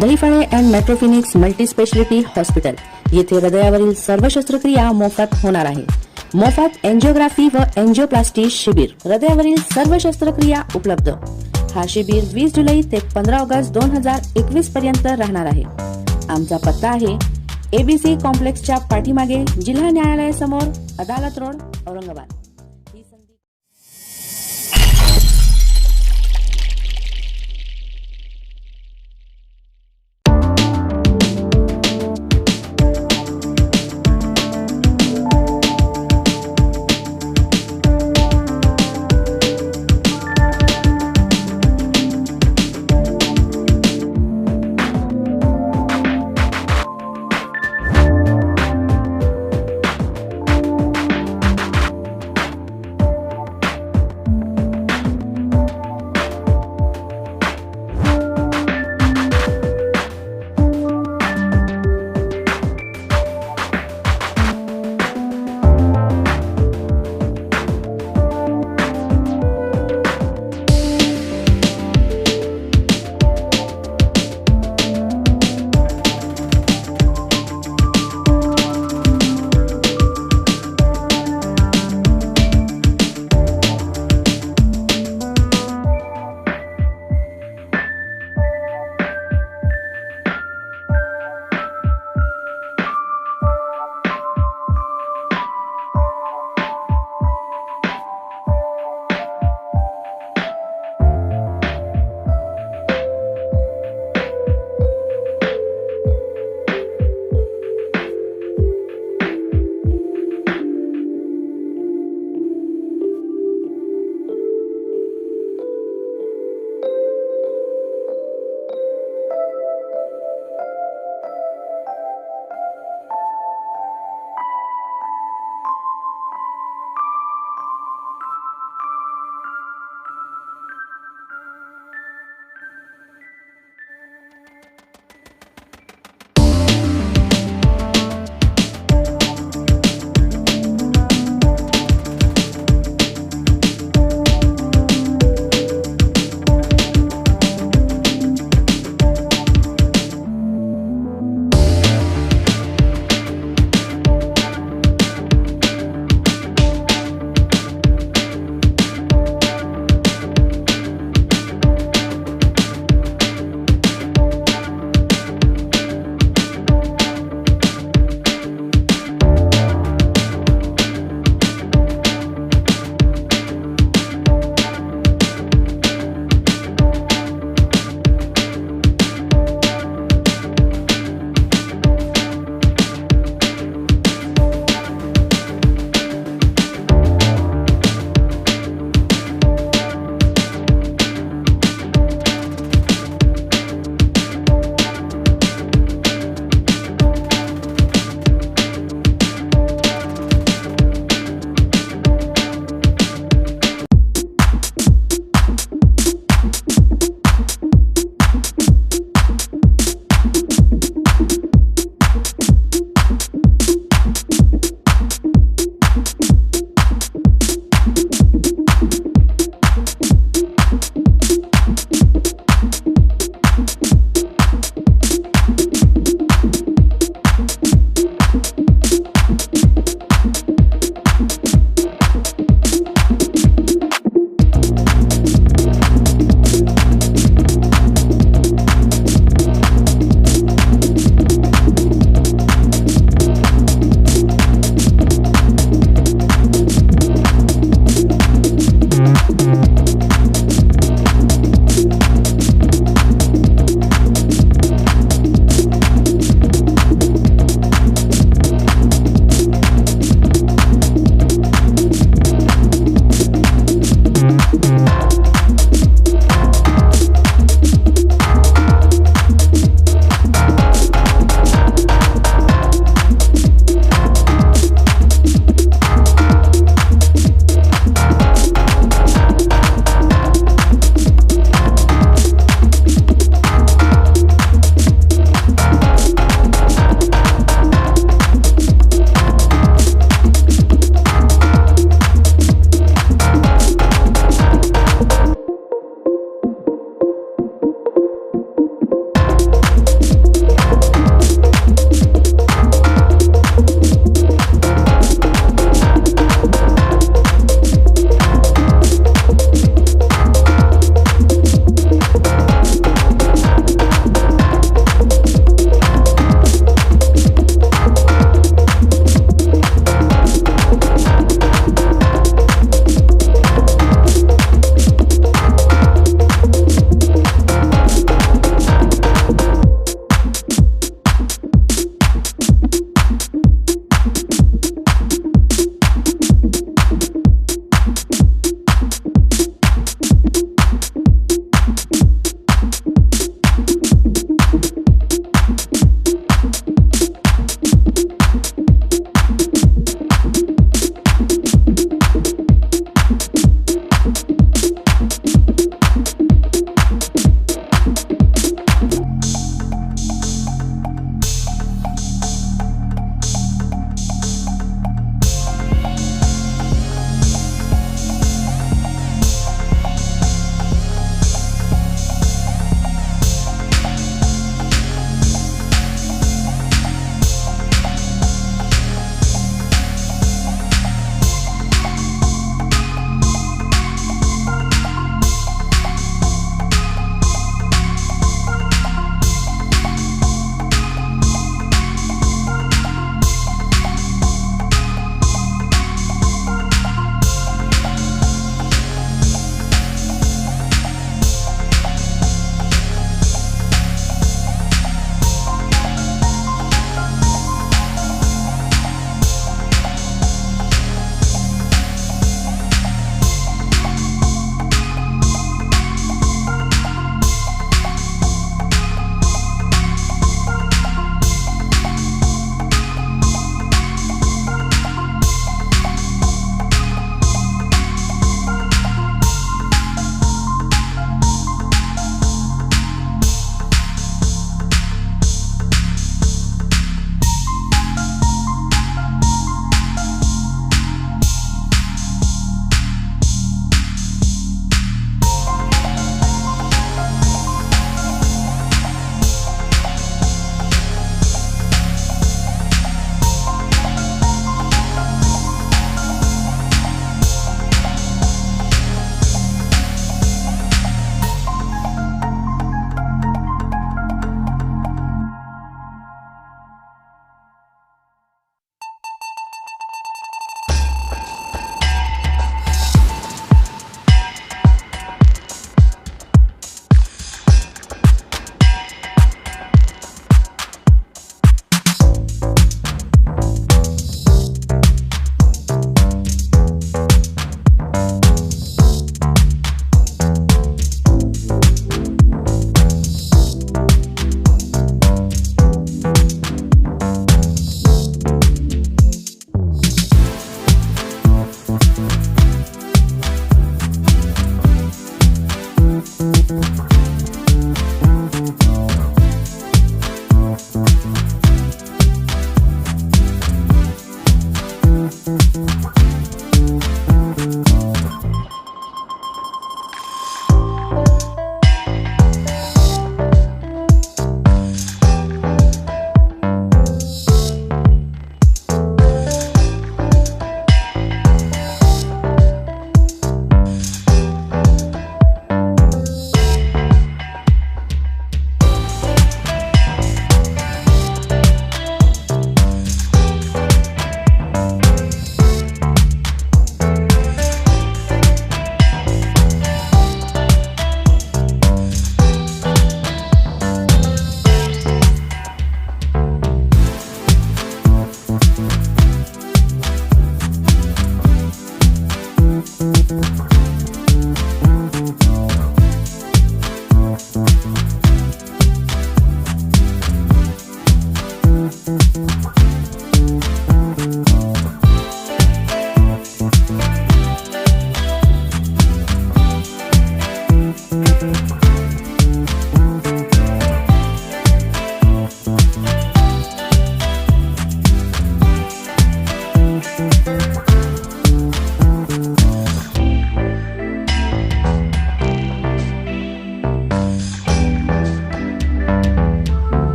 Dahiphale and मेट्रोफिनिक्स multi speciality hospital येथे हृदयावरील सर्व शस्त्रक्रिया मोफत होणार आहे. मोफत एंजिओग्राफी व एंजिओप्लास्टी शिबिर. हृदयावरील सर्व शस्त्रक्रिया उपलब्ध. हा शिबिर 20 जुलै ते 15 ऑगस्ट 2021 पर्यंत राहणार आहे. आमचा पत्ता आहे ABC कॉम्प्लेक्सच्या पाठीमागे, जिल्हा न्यायालयासमोर, अदालत रोड, औरंगाबाद.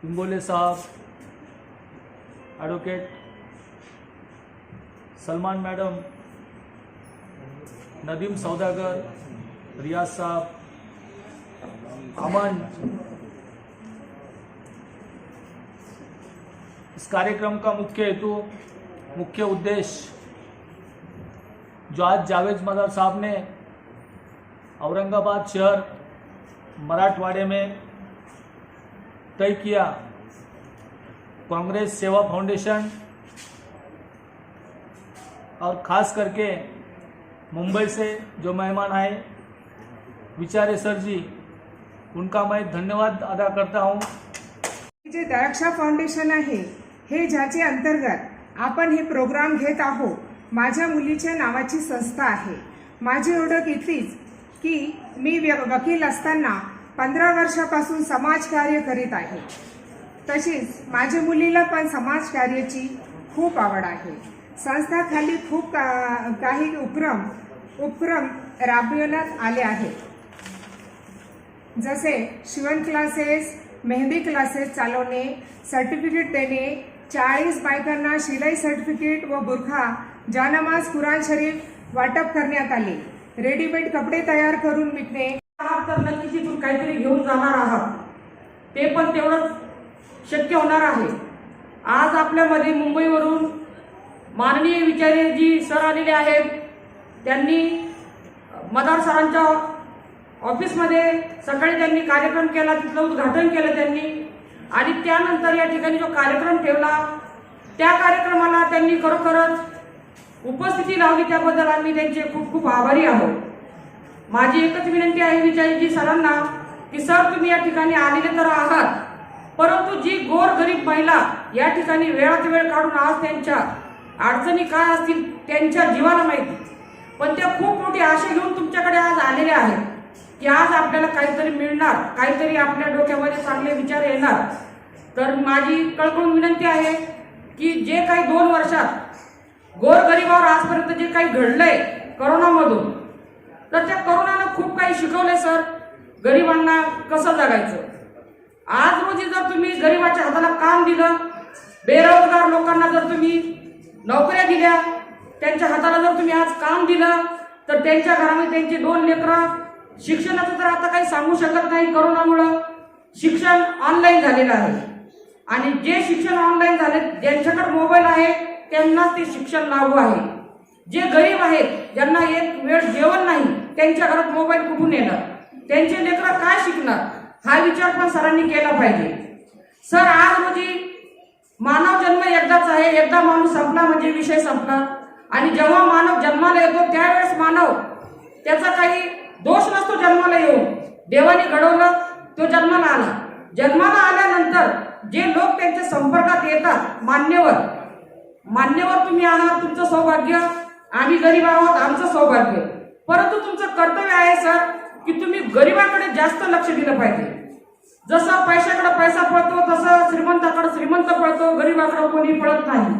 इंगोले साहब, एडवोकेट सलमान मैडम, नदीम सौदागर, रियाज साहब, अमन। इस कार्यक्रम का मुख्य हेतु, मुख्य उद्देश्य जो आज जावेद मदार साहब ने औरंगाबाद शहर मराठवाड़े में तय किया, कांग्रेस सेवा फाउंडेशन और खास करके मुंबई से जो मेहमान आए विचारे सर जी, उनका मैं धन्यवाद अदा करता हूं। जे दयाक्षा फाउंडेशन आहे हे ज्याचे अंतर्गत आपण हे प्रोग्राम घेत आहोत, माझ्या मुलीच्या नावाची संस्था आहे। माझी ओळख इतकीच की मी वकील असताना 15 वर्षापासून समाजकार्य करीत आहे। तशीच माझ्या मुलीला पण समाजकार्याची खूप आवड आहे। संस्थाखाली खूप काही उपक्रम राबविण्यात आले आहेत, जसे शिवण क्लासेस, मेहंदी क्लासेस चालवणे, सर्टिफिकेट देणे, 40 बायकांना शिलाई सर्टिफिकेट व बुरखा, जानमाज, कुराण शरीफ वाटप करण्यात आले। रेडीमेड कपडे तयार करून विकणे। तर नक्कीच इथून काहीतरी घेऊन जाणार आहात, ते पण तेवढंच शक्य होणार आहे। आज आपल्यामध्ये मुंबईवरून माननीय विचारे जी सर आलेले आहेत, त्यांनी मदार सरांच्या ऑफिसमध्ये सकाळी त्यांनी कार्यक्रम केला, तिथलं उद्घाटन केलं त्यांनी, आणि त्यानंतर या ठिकाणी जो कार्यक्रम ठेवला त्या कार्यक्रमाला त्यांनी खरोखरच उपस्थिती लावली, त्याबद्दल आम्ही त्यांचे खूप खूप आभारी आहोत। माझी एकच विनंती आहे विचारेजी सरांना की सर तुम्ही या ठिकाणी आलेले तर आहात, परंतु जी गोर गरीब महिला या ठिकाणी वेळात वेळ काढून आज त्यांच्या अडचणी काय असतील त्यांच्या जीवाला माहिती, पण त्या खूप मोठी आशा घेऊन तुमच्याकडे आज आलेल्या आहेत की आज आपल्याला काहीतरी मिळणार, काहीतरी आपल्या डोक्यामध्ये चांगले विचार येणार। तर माझी कळकळून विनंती आहे की जे काही 2 वर्षात गोरगरिबावर आजपर्यंत जे काही घडलंय करोनामधून, तर त्या करोनानं खूप काही शिकवलंय सर, गरिबांना कसं जगायचं। आज रोजी जर तुम्ही गरिबाच्या हाताला काम दिलं, बेरोजगार लोकांना जर तुम्ही नोकऱ्या दिल्या, त्यांच्या हाताला जर तुम्ही आज काम दिलं, तर त्यांच्या घरामध्ये त्यांची 2 लेकरं, शिक्षणाचं तर आता काही सांगू शकत नाही, करोनामुळं शिक्षण ऑनलाईन झालेलं आहे, आणि जे शिक्षण ऑनलाईन झाले ज्यांच्याकडे मोबाईल आहे त्यांनाच ते शिक्षण लागू आहे। जे गरीब आहेत, ज्यांना एक वेळ जेवण नाही, त्यांच्या घरात मोबाईल कुठून येणार, त्यांचे लेकरं काय शिकणार, हा विचार पण सरांनी केला पाहिजे। सर आज रोजी मानव जन्म एकदाच आहे, एकदा माणूस संपला म्हणजे विषय संपला, आणि जेव्हा मानव जन्माला येतो त्यावेळेस मानव त्याचा काही दोष नसतो, जन्माला येऊन देवाने घडवलं तो जन्माला आला। जन्माला आल्यानंतर जे लोक त्यांच्या संपर्कात येतात, मान्यवर तुम्ही आहात, तुमचं सौभाग्य, आम्ही गरीब आहोत आमचं सौभाग्य, परंतु तुमचं कर्तव्य आहे सर की तुम्ही गरीबाकडे जास्त लक्ष दिलं पाहिजे। जसं पैशाकडे पैसा पळतो तसं श्रीमंताकडे श्रीमंत पळतो, गरीबाकडे कोणी पळत नाही।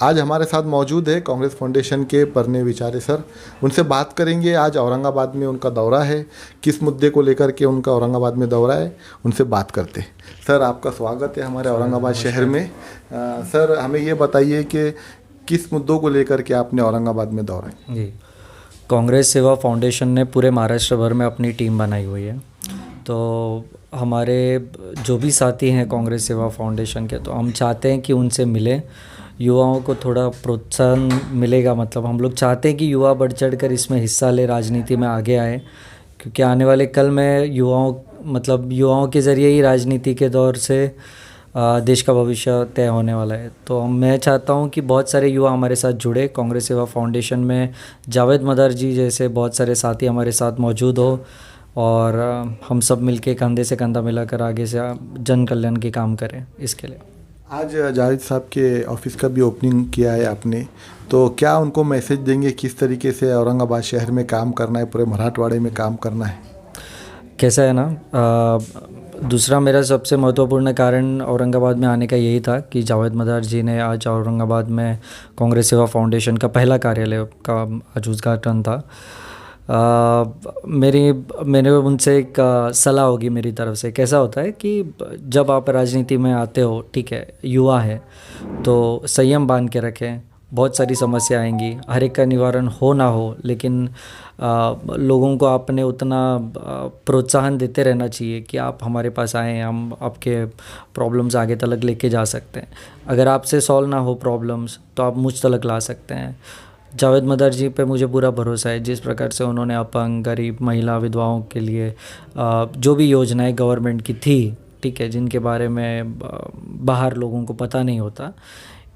आज हमारे साथ मौजूद है कांग्रेस फाउंडेशन के परने विचारे सर। उनसे बात करेंगे। आज औरंगाबाद में उनका दौरा है, किस मुद्दे को लेकर के उनका औरंगाबाद में दौरा है, उनसे बात करते हैं। सर, आपका स्वागत है हमारे औरंगाबाद शहर में। सर, हमें ये बताइए कि किस मुद्दों को लेकर के आपने औरंगाबाद में दौरा है? जी, कांग्रेस सेवा फाउंडेशन ने पूरे महाराष्ट्र भर में अपनी टीम बनाई हुई है। तो हमारे जो भी साथी हैं कांग्रेस सेवा फाउंडेशन के, तो हम चाहते हैं कि उनसे मिलें, युवाओं को थोड़ा प्रोत्साहन मिलेगा। मतलब हम लोग चाहते हैं कि युवा बढ़ चढ़ कर इसमें हिस्सा ले, राजनीति में आगे आए, क्योंकि आने वाले कल में युवाओं के ज़रिए ही राजनीति के दौर से देश का भविष्य तय होने वाला है। तो मैं चाहता हूं कि बहुत सारे युवा हमारे साथ जुड़े। कांग्रेस सेवा फाउंडेशन में जावेद मदार जी जैसे बहुत सारे साथी हमारे साथ मौजूद हो और हम सब मिलके कंधे से कंधा मिलाकर आगे से जन कल्याण के काम करें। इसके लिए आज जावेद साहब के ऑफिस का भी ओपनिंग किया है आपने, तो क्या उनको मैसेज देंगे किस तरीके से औरंगाबाद शहर में काम करना है, पूरे मराठवाड़े में काम करना है? कैसा है ना, दूसरा मेरा सबसे महत्वपूर्ण कारण औरंगाबाद में आने का यही था कि जावेद मदार जी ने आज औरंगाबाद में कांग्रेस सेवा फाउंडेशन का पहला कार्यालय का आज उद्घाटन था। मैंने उनसे एक सलाह होगी मेरी तरफ से। कैसा होता है कि जब आप राजनीति में आते हो, ठीक है, युवा है, तो संयम बांध के रखें। बहुत सारी समस्या आएंगी, हर एक का निवारण हो ना हो, लेकिन लोगों को आपने उतना प्रोत्साहन देते रहना चाहिए कि आप हमारे पास आएँ, हम आपके प्रॉब्लम्स आगे तक लेके जा सकते हैं। अगर आपसे सॉल्व ना हो प्रॉब्लम्स तो आप मुझ तक ला सकते हैं। जावेद मदार जी पे मुझे पूरा भरोसा है। जिस प्रकार से उन्होंने अपंग, गरीब, महिला, विधवाओं के लिए जो भी योजनाएं गवर्नमेंट की थी, ठीक है, जिनके बारे में बाहर लोगों को पता नहीं होता,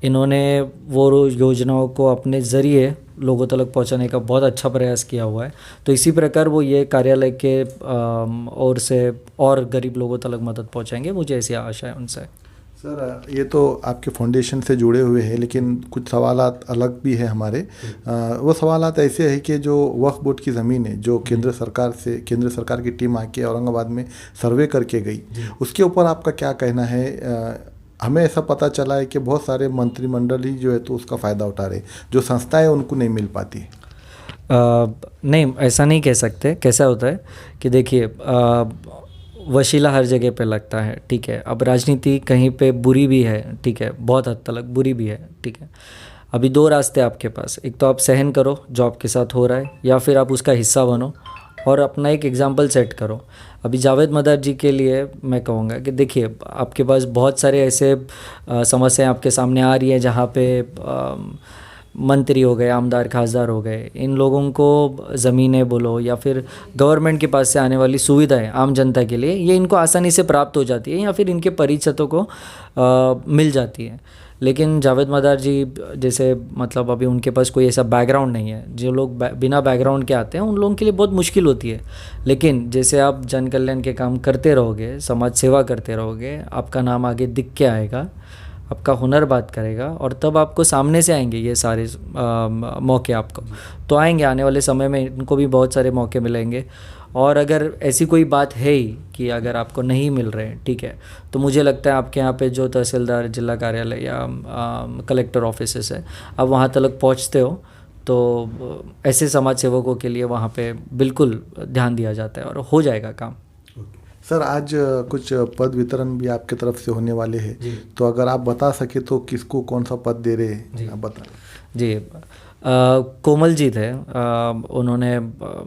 इन्होंने वो योजनाओं को अपने ज़रिए लोगों तक पहुंचाने का बहुत अच्छा प्रयास किया हुआ है। तो इसी प्रकार वो ये कार्यालय के ओर से और गरीब लोगों तक मदद पहुंचाएंगे, मुझे ऐसी आशा है उनसे। सर, ये तो आपके फाउंडेशन से जुड़े हुए हैं, लेकिन कुछ सवालात अलग भी है हमारे। वो सवालात ऐसे है कि जो वक्फ बोर्ड की ज़मीन है, जो केंद्र सरकार की टीम आके औरंगाबाद में सर्वे करके गई, उसके ऊपर आपका क्या कहना है? हमें ऐसा पता चला है कि बहुत सारे मंत्रिमंडल ही जो है तो उसका फ़ायदा उठा रहे, जो संस्थाएं उनको नहीं मिल पाती। नहीं, ऐसा नहीं कह सकते। कैसा होता है कि देखिए, वशीला हर जगह पे लगता है, ठीक है। अब राजनीति कहीं पे बुरी भी है, ठीक है, बहुत हद तक बुरी भी है, ठीक है। अभी दो रास्ते आपके पास, एक तो आप सहन करो जो आपके साथ हो रहा है, या फिर आप उसका हिस्सा बनो और अपना एक एग्जाम्पल सेट करो। अभी जावेद मदार जी के लिए मैं कहूँगा कि देखिए, आपके पास बहुत सारे ऐसे समस्याएं आपके सामने आ रही है जहाँ पे मंत्री हो गए, आमदार, खासदार हो गए, इन लोगों को ज़मीनें बोलो या फिर गवर्नमेंट के पास से आने वाली सुविधाएं आम जनता के लिए, ये इनको आसानी से प्राप्त हो जाती है या फिर इनके परिचितों को मिल जाती है। लेकिन जावेद मदार जी जैसे, मतलब अभी उनके पास कोई ऐसा बैकग्राउंड नहीं है। जो लोग बिना बैकग्राउंड के आते हैं उन लोगों के लिए बहुत मुश्किल होती है। लेकिन जैसे आप जन कल्याण के काम करते रहोगे, समाज सेवा करते रहोगे, आपका नाम आगे दिख के आएगा, आपका हुनर बात करेगा और तब आपको सामने से आएंगे ये सारे मौके आपको तो आएंगे। आने वाले समय में इनको भी बहुत सारे मौके मिलेंगे। और अगर ऐसी कोई बात है ही कि अगर आपको नहीं मिल रहे हैं, ठीक है, तो मुझे लगता है आपके यहाँ पे जो तहसीलदार, जिला कार्यालय या कलेक्टर ऑफिसेस है, आप वहाँ तक पहुँचते हो तो ऐसे समाज सेवकों के लिए वहाँ पे बिल्कुल ध्यान दिया जाता है और हो जाएगा काम। सर, आज कुछ पद वितरण भी आपके तरफ से होने वाले हैं, तो अगर आप बता सके तो किसको कौन सा पद दे रहे हैं, आप बता। जी, कोमल जी थे, उन्होंने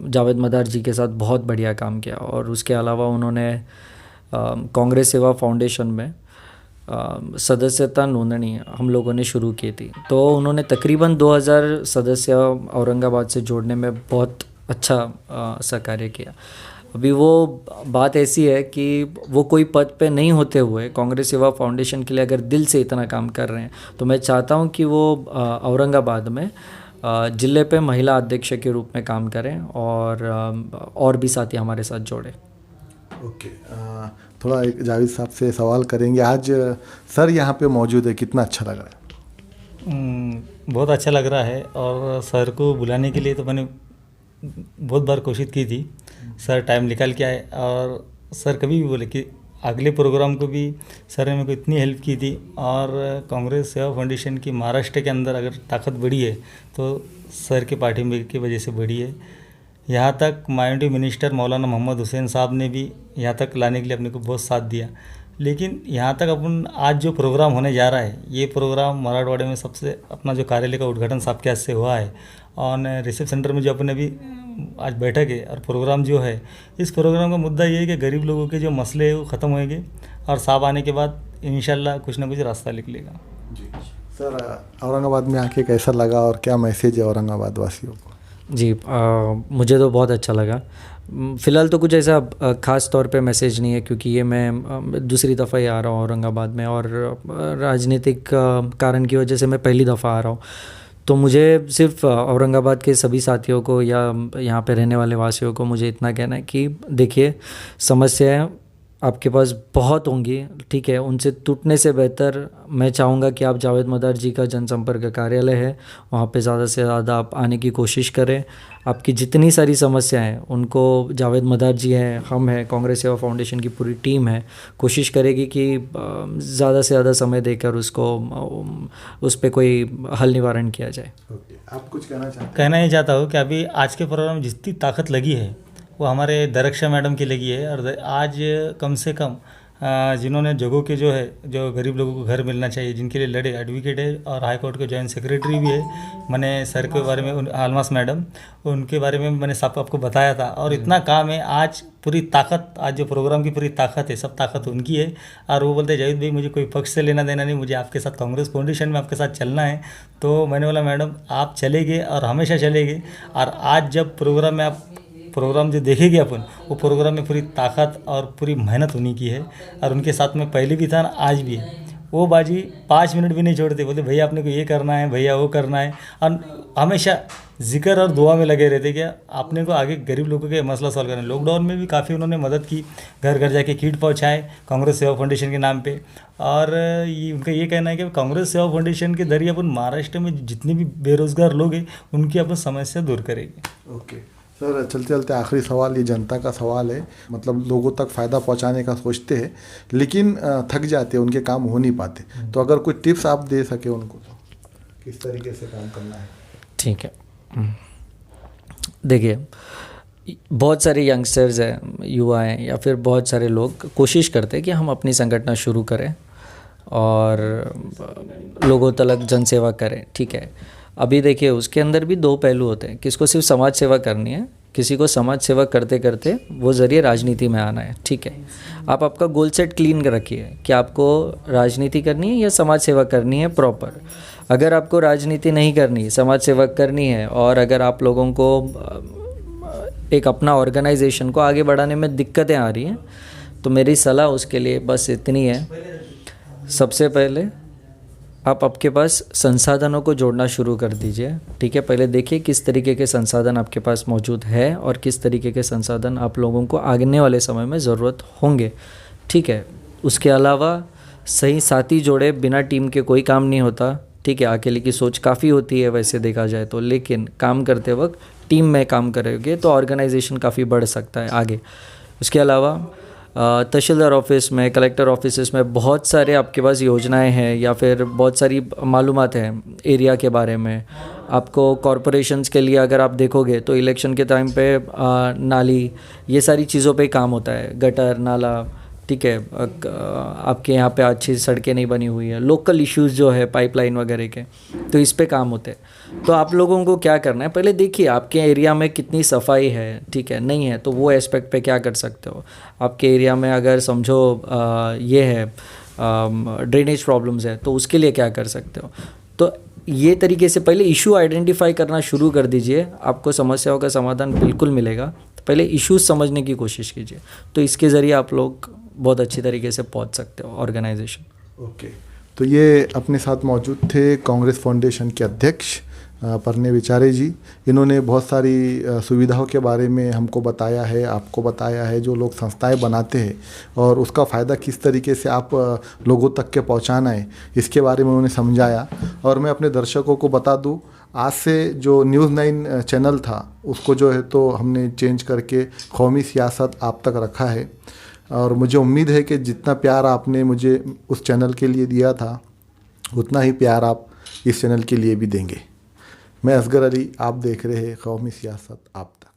जावेद मदार जी के साथ बहुत बढ़िया काम किया और उसके अलावा उन्होंने कांग्रेस सेवा फाउंडेशन में सदस्यता नोंदणी हम लोगों ने शुरू की थी। तो उन्होंने तकरीबन 2000 सदस्य औरंगाबाद से जोड़ने में बहुत अच्छा सा कार्य किया। अभी वो बात ऐसी है कि वो कोई पद पे नहीं होते हुए कांग्रेस सेवा फाउंडेशन के लिए अगर दिल से इतना काम कर रहे हैं, तो मैं चाहता हूं कि वो औरंगाबाद में जिले पे महिला अध्यक्ष के रूप में काम करें और भी साथी हमारे साथ जोड़े। ओके, थोड़ा एक जावेद साहब से सवाल करेंगे। आज सर यहाँ पे मौजूद है, कितना अच्छा लग रहा है? बहुत अच्छा लग रहा है और सर को बुलाने के लिए तो मैंने बहुत बार कोशिश की थी, सर टाइम निकाल के आए और सर कभी भी बोले कि अगले प्रोग्राम को भी सर ने मेरे को इतनी हेल्प की थी। और कांग्रेस सेवा फाउंडेशन की महाराष्ट्र के अंदर अगर ताकत बढ़ी है तो सर के पाठिंबे की वजह से बढ़ी है। यहाँ तक माइनॉरिटी मिनिस्टर मौलाना मोहम्मद हुसैन साहब ने भी यहाँ तक लाने के लिए अपने को बहुत साथ दिया। लेकिन यहाँ तक अपन आज जो प्रोग्राम होने जा रहा है, ये प्रोग्राम मराठवाड़े में सबसे अपना जो कार्यालय का उद्घाटन साहब के हाथ से हुआ है। और रिसेप्शन सेंटर में जो अपने अभी आज बैठक है और प्रोग्राम जो है, इस प्रोग्राम का मुद्दा ये है कि गरीब लोगों के जो मसले है वो ख़त्म होंगे और साहब आने के बाद इंशाल्लाह कुछ ना कुछ रास्ता निकलेगा। जी सर, औरंगाबाद में आके कैसा लगा और क्या मैसेज है औरंगाबाद वासियों को? जी मुझे तो बहुत अच्छा लगा। फ़िलहाल तो कुछ ऐसा ख़ास तौर पे मैसेज नहीं है, क्योंकि ये मैं दूसरी दफ़ा ही आ रहा हूँ औरंगाबाद में और राजनीतिक कारण की वजह से मैं पहली दफ़ा आ रहा हूँ। तो मुझे सिर्फ औरंगाबाद के सभी साथियों को या यहाँ पे रहने वाले वासियों को मुझे इतना कहना है कि देखिए, समस्याएं आपके पास बहुत होंगी, ठीक है। उनसे टूटने से बेहतर मैं चाहूँगा कि आप जावेद मदार जी का जनसंपर्क कार्यालय है, वहाँ पे ज़्यादा से ज़्यादा आप आने की कोशिश करें। आपकी जितनी सारी समस्याएं हैं उनको जावेद मदार जी हैं, हम हैं, कांग्रेस सेवा फाउंडेशन की पूरी टीम है, कोशिश करेगी कि ज़्यादा से ज़्यादा समय देकर उसको उस पर कोई हल निवारण किया जाए। आप कुछ कहना चाहते हैं? कहना ये चाहता हूँ कि अभी आज के प्रोग्राम में जितनी ताकत लगी है वो हमारे दरक्षा मैडम की लगी है। और आज कम से कम जिन्होंने जगहों के जो है, जो गरीब लोगों को घर मिलना चाहिए, जिनके लिए लड़े, एडवोकेट है और हाई कोर्ट के जॉइंट सेक्रेटरी भी है। मैंने सर के बारे में आलमास मैडम, उनके बारे में मैंने सब आपको बताया था। और इतना काम है, आज पूरी ताकत, आज जो प्रोग्राम की पूरी ताकत है, सब ताकत उनकी है। और वो बोलते हैं जावेद भाई मुझे कोई पक्ष से लेना देना नहीं, मुझे आपके साथ कांग्रेस फाउंडेशन में आपके साथ चलना है। तो मैंने बोला मैडम आप चलेंगे और हमेशा चलेंगे। और आज जब प्रोग्राम में आप प्रोग्राम जो देखेंगे अपन, वो प्रोग्राम में पूरी ताकत और पूरी मेहनत उन्हीं की है। और उनके साथ में पहले भी था ना, आज भी है। वो बाजी 5 मिनट भी नहीं छोड़ते, बोलते भैया आपने को ये करना है, भैया वो करना है। और हमेशा जिक्र और दुआ में लगे रहते कि आपने को आगे गरीब लोगों के मसला सॉल्व करना है। लॉकडाउन में भी काफ़ी उन्होंने मदद की, घर घर जाके किट पहुँचाए कांग्रेस सेवा फाउंडेशन के नाम पे। और ये उनका ये कहना है कि कांग्रेस सेवा फाउंडेशन के जरिए अपन महाराष्ट्र में जितने भी बेरोजगार लोग हैं उनकी अपन समस्या दूर करेंगे। ओके सर, चलते चलते आखिरी सवाल, ये जनता का सवाल है। मतलब लोगों तक फ़ायदा पहुंचाने का सोचते हैं लेकिन थक जाते हैं, उनके काम हो नहीं पाते। तो अगर कुछ टिप्स आप दे सके उनको तो किस तरीके से काम करना है? ठीक है, देखिए बहुत सारे यंगस्टर्स हैं, युवा हैं, या फिर बहुत सारे लोग कोशिश करते हैं कि हम अपनी संगठन शुरू करें और लोगों तक जनसेवा करें, ठीक है। अभी देखिए उसके अंदर भी 2 पहलू होते हैं। किसको सिर्फ समाज सेवा करनी है, किसी को समाज सेवा करते करते वो ज़रिए राजनीति में आना है, ठीक है। आप आपका गोल सेट क्लीन कर रखिए कि आपको राजनीति करनी है या समाज सेवा करनी है प्रॉपर। अगर आपको राजनीति नहीं करनी, समाज सेवा करनी है, और अगर आप लोगों को एक अपना ऑर्गेनाइजेशन को आगे बढ़ाने में दिक्कतें आ रही हैं, तो मेरी सलाह उसके लिए बस इतनी है। सबसे पहले आप आपके पास संसाधनों को जोड़ना शुरू कर दीजिए, ठीक है। पहले देखिए किस तरीके के संसाधन आपके पास मौजूद है और किस तरीके के संसाधन आप लोगों को आने वाले समय में ज़रूरत होंगे, ठीक है। उसके अलावा सही साथी जोड़े, बिना टीम के कोई काम नहीं होता, ठीक है। अकेले की सोच काफ़ी होती है वैसे देखा जाए तो, लेकिन काम करते वक्त टीम में काम करोगे तो ऑर्गेनाइजेशन काफ़ी बढ़ सकता है आगे। उसके अलावा तहसीलदार ऑफिस में, कलेक्टर ऑफिस में बहुत सारे आपके पास योजनाएं हैं या फिर बहुत सारी मालूमात हैं एरिया के बारे में। आपको कॉरपोरेशंस के लिए अगर आप देखोगे तो इलेक्शन के टाइम पे नाली, ये सारी चीज़ों पे काम होता है, गटर, नाला, ठीक है। आपके यहाँ पे अच्छी सड़कें नहीं बनी हुई है, लोकल इश्यूज़ जो है पाइपलाइन वगैरह के, तो इस पे काम होते हैं। तो आप लोगों को क्या करना है, पहले देखिए आपके एरिया में कितनी सफाई है, ठीक है। नहीं है तो वो एस्पेक्ट पे क्या कर सकते हो। आपके एरिया में अगर समझो ये है ड्रेनेज प्रॉब्लम्स है, तो उसके लिए क्या कर सकते हो। तो ये तरीके से पहले इशू आइडेंटिफाई करना शुरू कर दीजिए, आपको समस्याओं का समाधान बिल्कुल मिलेगा। तो पहले इश्यूज समझने की कोशिश कीजिए, तो इसके ज़रिए आप लोग बहुत अच्छी तरीके से पहुंच सकते हो ऑर्गेनाइजेशन। ओके, तो ये अपने साथ मौजूद थे कांग्रेस फाउंडेशन के अध्यक्ष परने विचारे जी। इन्होंने बहुत सारी सुविधाओं के बारे में हमको बताया है, आपको बताया है, जो लोग संस्थाएं बनाते हैं और उसका फ़ायदा किस तरीके से आप लोगों तक के पहुंचाना है, इसके बारे में उन्होंने समझाया। और मैं अपने दर्शकों को बता दूं, आज से जो न्यूज़ 9 चैनल था उसको जो है तो हमने चेंज करके कौमी सियासत आप तक रखा है। और मुझे उम्मीद है कि जितना प्यार आपने मुझे उस चैनल के लिए दिया था उतना ही प्यार आप इस चैनल के लिए भी देंगे। मैं असगर अली, आप देख रहे हैं कौमी सियासत आप तक।